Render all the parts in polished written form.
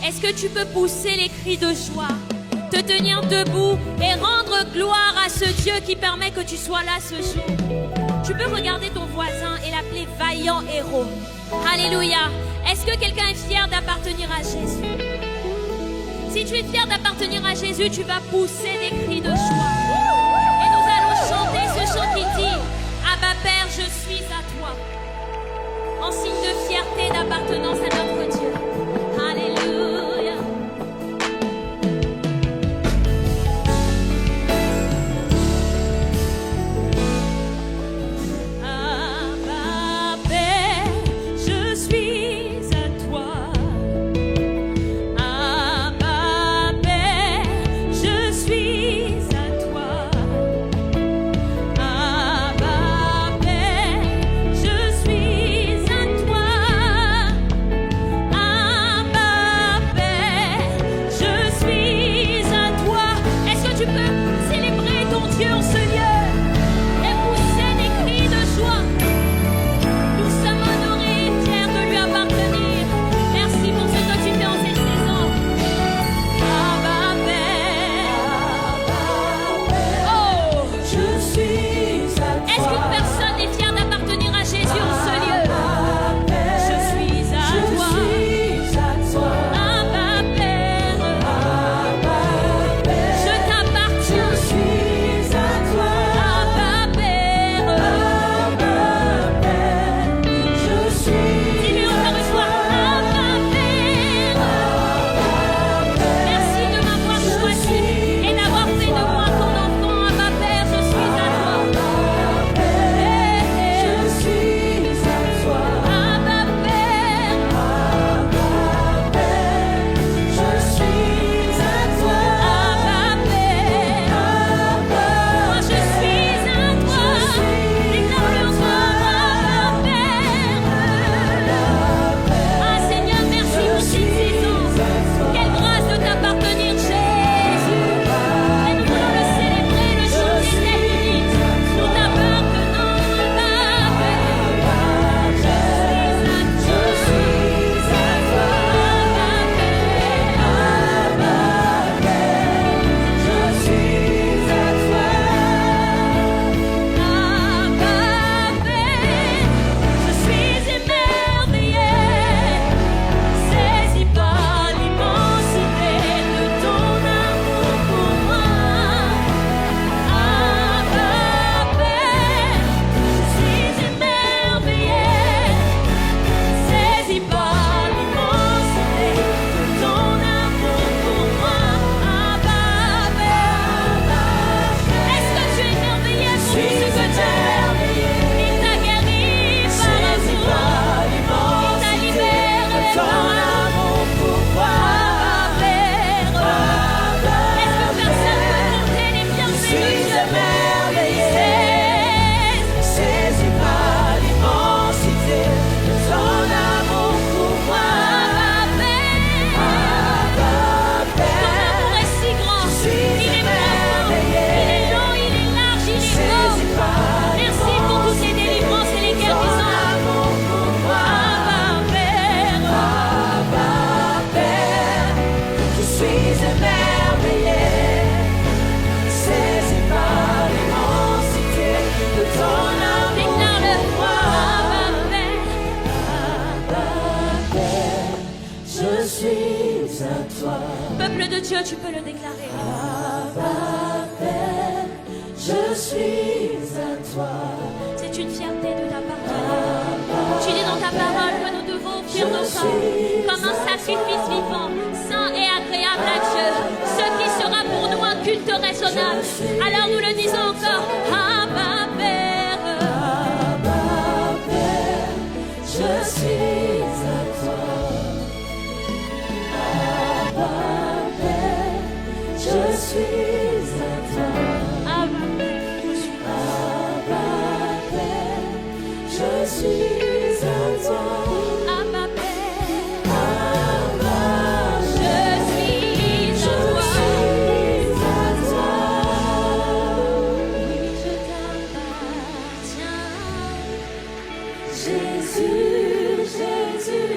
Est-ce que tu peux pousser les cris de joie, te tenir debout et rendre gloire à ce Dieu qui permet que tu sois là ce jour? Tu peux regarder ton voisin et l'appeler vaillant héros. Alléluia. Est-ce que quelqu'un est fier d'appartenir à Jésus? Si tu es fier d'appartenir à Jésus, tu vas pousser des cris de joie. Et nous allons chanter ce chant qui dit: Abba Père, je suis à toi. En signe de fierté d'appartenance à notre Dieu. Alléluia. Abba Père, je suis à toi. Abba Père, je suis à toi. Abba Père, je suis à toi. Abba Père, je suis à toi. Est-ce que tu peux célébrer ton Dieu en ce lieu et pousser des cris de joie? Nous sommes honorés et fiers de lui appartenir. Merci pour ce que tu fais en cette saison. Abba Père, oh, Je suis à est-ce qu'une personne est fière d'appartenir à Jésus en ce lieu? Je suis à toi. Abba Père, je t'appartiens. Abba Père, dis-lui encore une fois. Abba Père, merci de m'avoir choisi et d'avoir fait de moi ton enfant. Abba Père, je suis à toi. Abba Père, je suis à toi. Abba Père, moi je suis à toi. Déclare-le encore. Abba Père. Ah Seigneur, merci pour cette saison. Quelle grâce de t'appartenir, Jésus. Et nous voulons le célébrer, le chanter tel unique. Nous t'appartenons, Abba Père. Je suis à toi. Abba Père, je suis émerveillé, saisi par l'immensité de ton amour pour moi. Abba Père, je suis émerveillé, saisi par l'immensité de ton amour pour moi. Abba Père, est-ce que tu es émerveillé pour tout ce que tu as fait? Il t'a guéri par amour, il t'a libéré par amour pour moi. Abba Père, est-ce que personne peut compter les bienfaits de Dieu? Saisi par l'immensité de ton amour pour moi. Abba Père, ton amour est si grand, il est profond, il est long, il est large, il est haut. Merci pour toutes les délivrances et les guérisons. Abba Père, Je suis émerveillé, saisi par l'immensité de ton amour déclare-le. pour moi. Abba Père, Je suis à toi. peuple de Dieu, tu peux le déclarer. Abba Père, je suis à toi. C'est une fierté de t'appartenir. Tu dis dans ta parole que nous devons offrir nos corps comme un sacrifice vivant, saint et agréable à Dieu, ce qui sera pour nous un culte raisonnable. Alors nous le disons encore. Abba Père, Abba Père, je suis à toi. Abba Père, je suis à toi. Abba Père, je suis Abba Père, je suis à toi. Abba Père, Abba je suis à toi. Oui, je t'appartiens. Jésus, Jésus,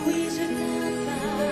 oui, je t'appartiens.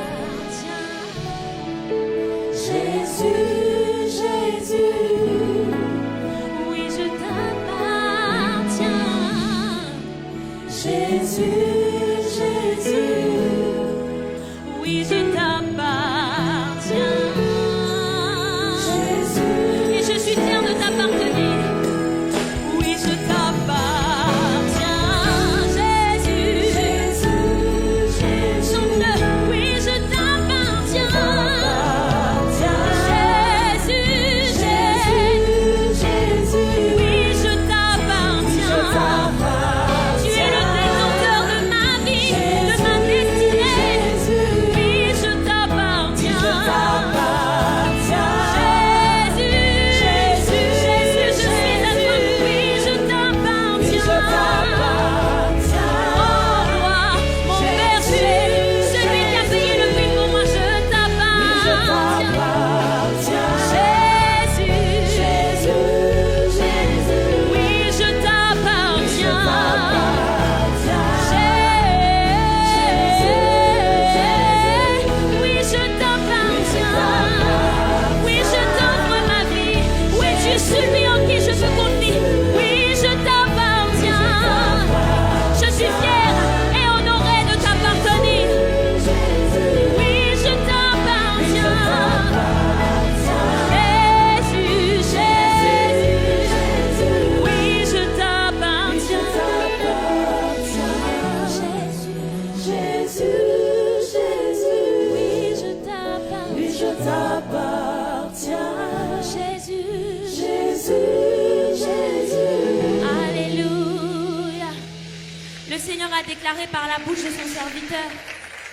Le Seigneur a déclaré par la bouche de son serviteur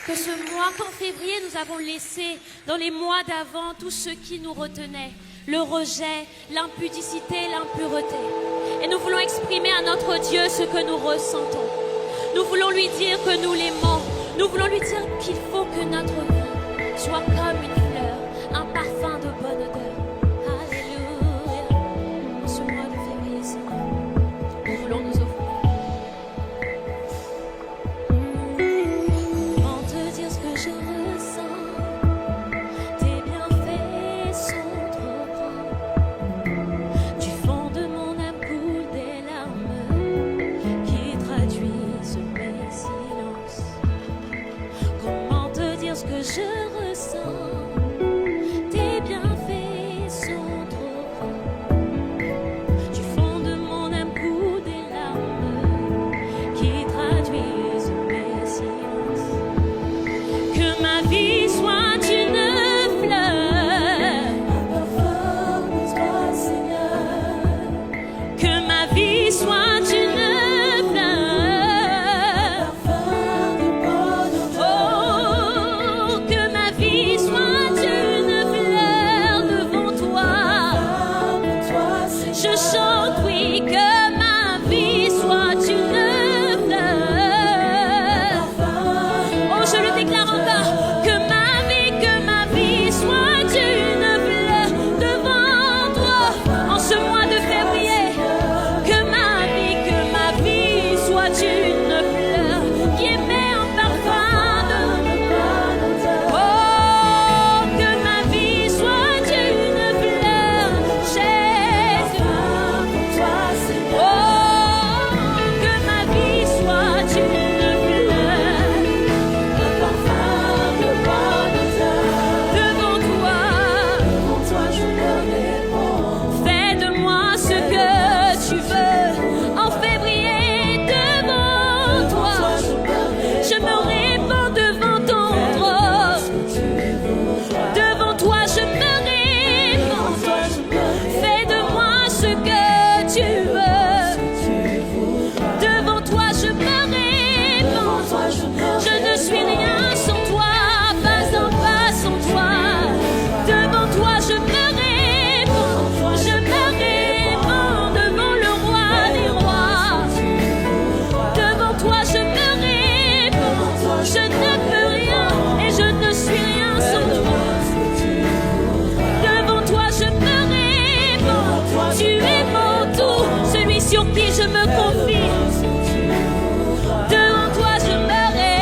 que ce mois qu'en février nous avons laissé dans les mois d'avant tout ce qui nous retenait, le rejet, l'impudicité, l'impureté. Et nous voulons exprimer à notre Dieu ce que nous ressentons. Nous voulons lui dire que nous l'aimons. Nous voulons lui dire qu'il faut que notre vie soit comme une fleur, un parfum de bonne odeur. Alléluia. En ce mois de février, Seigneur, nous voulons nous offrir. Comment te dire ce que je ressens? Tes bienfaits sont trop grands. Du fond de mon âme coulent des larmes qui traduisent mes silences. Comment te dire ce que je ressens? Tes bienfaits sont trop grands. Du fond de mon âme coulent des larmes qui traduisent mes silences. Que ma vie soit une fleur, parfum de toi, Seigneur. que ma vie soit une fleur. Parfum de bonne odeur. Oh, que ma vie soit une fleur devant toi. Parfum de toi, Seigneur. Je chante, oui, que ma vie soit une fleur. Oh, je le déclare encore, que ma vie soit une fleur devant toi. En ce mois de février, que ma vie soit une fleur qui émet un parfum de oh, que ma vie soit une fleur, Jésus. Oh, que ma vie soit une fleur devant toi. Fais de moi ce que tu veux. En février, devant toi, je me répands devant ton trône. Devant toi, je me répands. Fais de moi ce que tu veux. Devant toi, je me répands. Je ne suis rien sans toi, pas un pas sans toi. Devant toi, je me répands. Je me répands devant le roi des rois. Devant toi, je me répands. Je ne peux rien et je ne suis rien sans toi. Devant toi, je me répands. Tu es mon tout, celui sur qui je me confie. Devant toi, je me répands.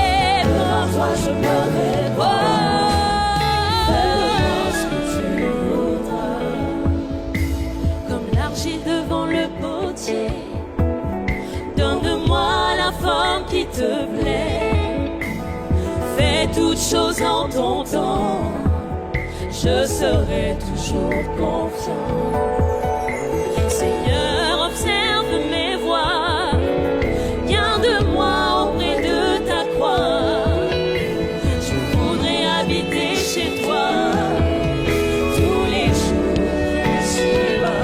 Oh, comme l'argile devant le potier, donne-moi la forme qui te plaît. Fais toutes choses en ton temps, je serai toujours confiant. Seigneur, observe mes voies, garde-moi auprès de ta croix. Je voudrais habiter chez toi tous les jours qui suivent.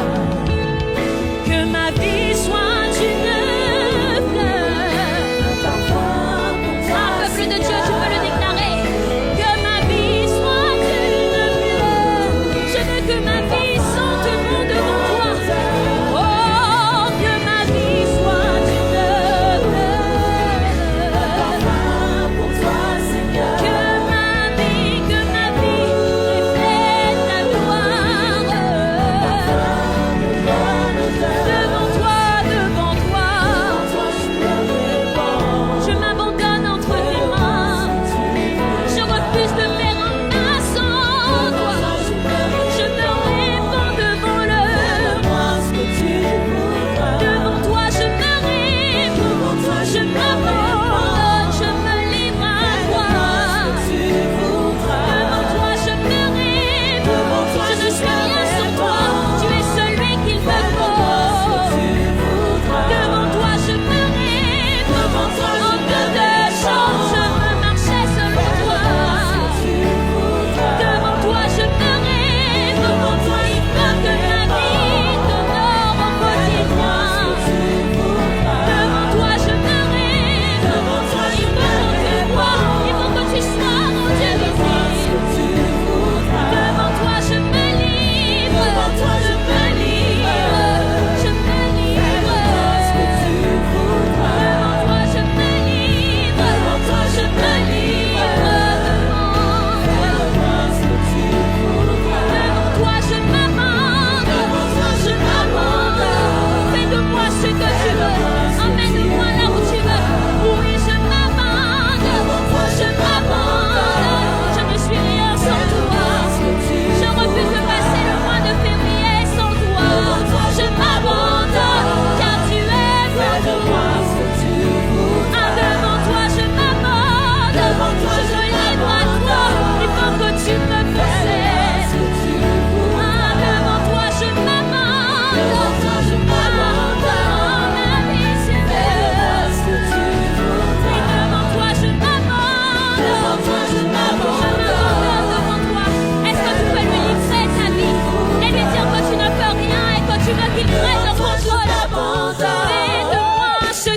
Que ma vie soit une fleur. Ah, peuple de Dieu, tu peux le déclarer. Que ma vie soit une fleur. Je veux que ma vie sente bon devant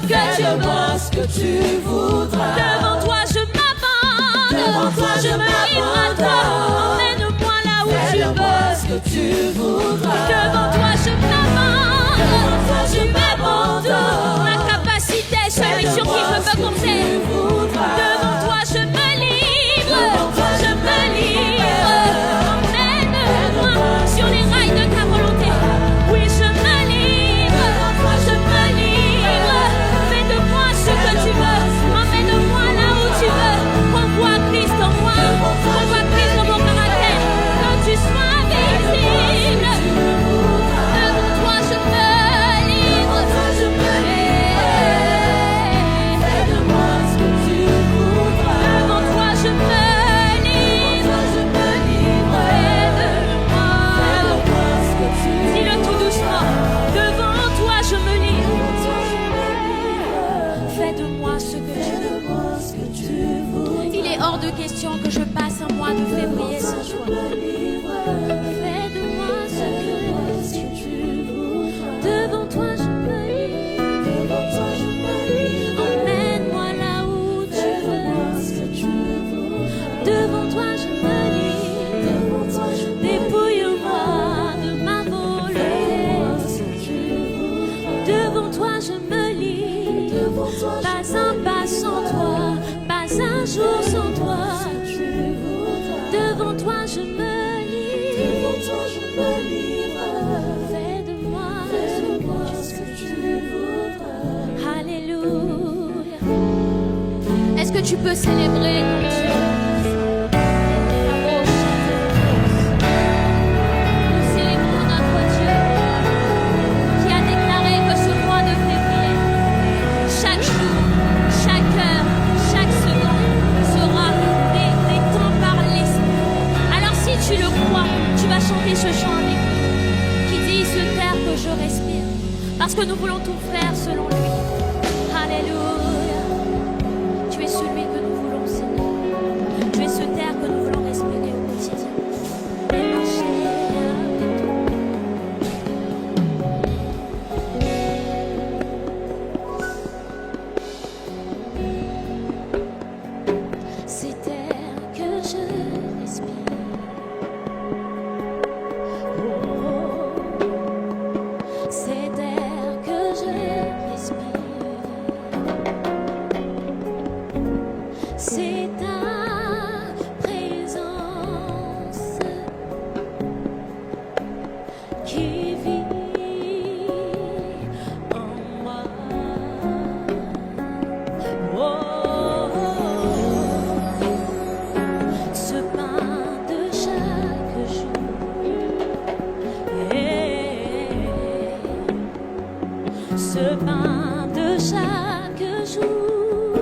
que tu Fais-moi veux. ce que tu voudras. Devant toi, je m'abandonne. Devant toi, Je je me livre à toi. Emmène-moi là où tu Fais-moi veux. ce que tu voudras. Devant toi, je m'abandonne. Devant toi, je m'abandonne. Ma capacité, celui sur qui je peux compter. Devant toi, je me livre. Je me livre. Emmène-moi sur les rails de ta volonté. Oui, je me livre. Je me livre. Fais de moi ce que tu veux. Emmène-moi là où tu veux. Qu'on voit Christ en moi. Qu'on voit Christ dans mon caractère. Que tu sois visible. Devant toi, je me livre. Fais-moi ce que tu voudras. Devant toi, je me livre. Fais-moi ce que tu Dis-le tout doucement. Devant toi, je me livre. Fais de moi ce que tu veux. Fais-moi ce que tu voudras. Il est hors de question que je passe un mois de février sans joie. Fais de moi ce que tu veux. Devant toi, je me livre. Emmène-moi là où tu veux. Devant toi, je me livre. Dépouille-moi de ma volonté. Devant toi, je me livre. Pas un pas sans toi, pas un jour sans toi. Devant toi, je me livre. Fais de moi ce que tu voudras. Alléluia. Est-ce que tu peux célébrer ton Dieu? Nous célébrons notre Dieu qui a déclaré que ce mois de février, chaque jour, chaque heure, chaque seconde sera des temps par l'Esprit. Alors si tu le crois, tu vas chanter ce chant avec nous qui dit ce terre que je respire. Parce que nous voulons tout faire selon lui. Alléluia. Tu es celui que nous voulons, Seigneur. Tu es ce terre que nous voulons respirer au quotidien. Et marcher avec toi. C'est terre que je respire. C'est terre que je respire. C'est ta présence qui vit en moi. Oh, ce pain de chaque jour. Ce pain de chaque jour,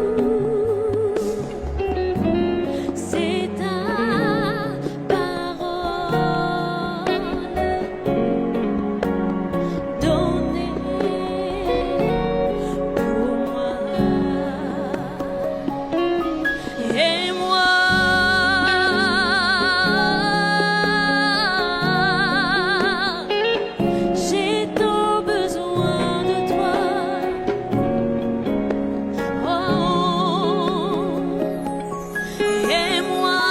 c'est ta parole donnée pour moi. Et moi, j'ai tant besoin de toi. Oh, et moi,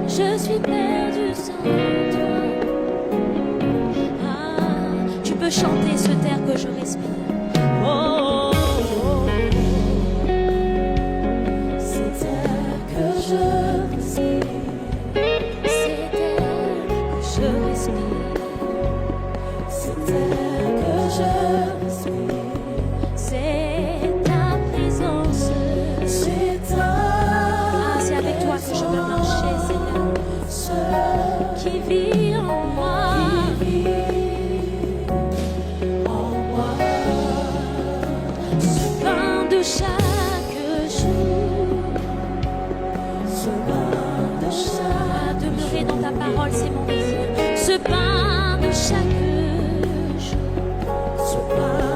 je suis perdue sans toi. Ah, tu peux chanter ce terre que je respire. Oh, C'est terre que je respire. c'est terre que je respire. C'est terre que je respire. C'est ta présence. C'est ta Ah, c'est avec toi que je veux marcher, Seigneur. Qui vit en moi. en moi. Ce pain de chaque jour. Ce pain de chaque Demeurer dans ta parole, c'est mon désir. Ce pain de chaque jour. Ce pain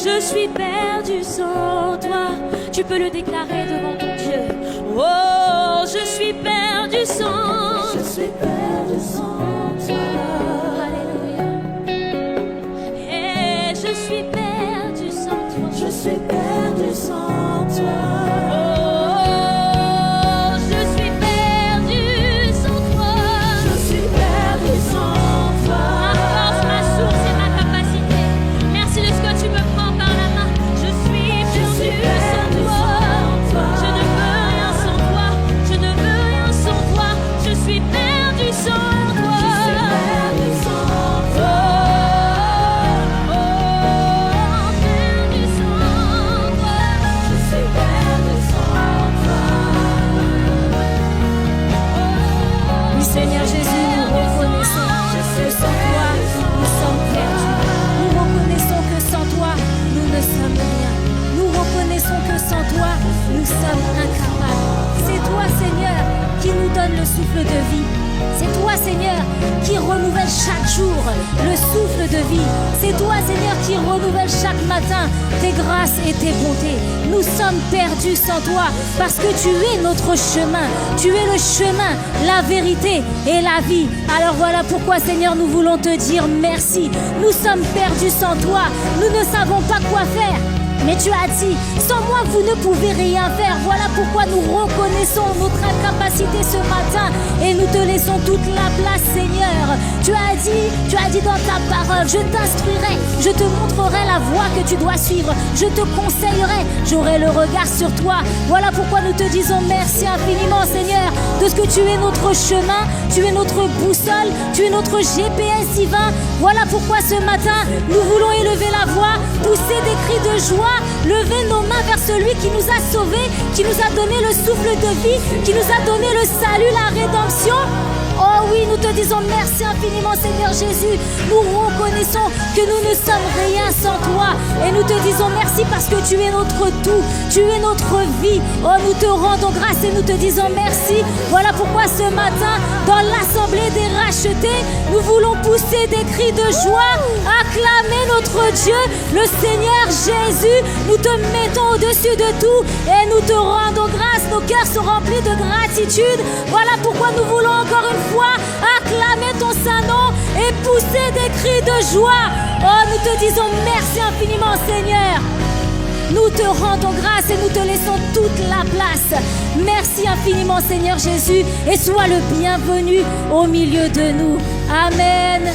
je suis perdu sans toi. Tu peux le déclarer devant ton Dieu. Oh, je suis perdu sans. Je suis perdu sans toi. Alléluia. Et je suis perdu sans toi. Je suis perdu sans toi. Le souffle de vie. C'est toi, Seigneur, qui renouvelle chaque jour le souffle de vie. C'est toi, Seigneur, qui renouvelle chaque matin tes grâces et tes bontés. Nous sommes perdus sans toi parce que tu es notre chemin. Tu es le chemin, la vérité et la vie. Alors voilà pourquoi, Seigneur, nous voulons te dire merci. Nous sommes perdus sans toi. Nous ne savons pas quoi faire. Mais tu as dit, sans moi vous ne pouvez rien faire. Voilà pourquoi nous reconnaissons notre incapacité ce matin et nous te laissons toute la place, Seigneur. Tu as dit dans ta parole, je t'instruirai, je te montrerai la voie que tu dois suivre, je te conseillerai, j'aurai le regard sur toi. Voilà pourquoi nous te disons merci infiniment, Seigneur, de ce que tu es notre chemin, tu es notre boussole, tu es notre GPS divin. Voilà pourquoi ce matin, nous voulons élever la voix, pousser des cris de joie, lever nos mains vers celui qui nous a sauvés, qui nous a donné le souffle de vie, qui nous a donné le salut, la rédemption. Oh oui, nous te disons merci infiniment, Seigneur Jésus. Nous reconnaissons que nous ne sommes rien sans toi. Et nous te disons merci parce que tu es notre tout, tu es notre vie. Oh, nous te rendons grâce et nous te disons merci. Voilà pourquoi ce matin, dans l'assemblée des rachetés, nous voulons pousser des cris de joie, acclamer notre Dieu, le Seigneur Jésus. Nous te mettons au-dessus de tout et nous te rendons grâce. Nos cœurs sont remplis de gratitude. Voilà pourquoi nous voulons encore une fois acclamer ton saint nom et pousser des cris de joie. Oh, nous te disons merci infiniment, Seigneur. Nous te rendons grâce et nous te laissons toute la place. Merci infiniment, Seigneur Jésus, et sois le bienvenu au milieu de nous. Amen.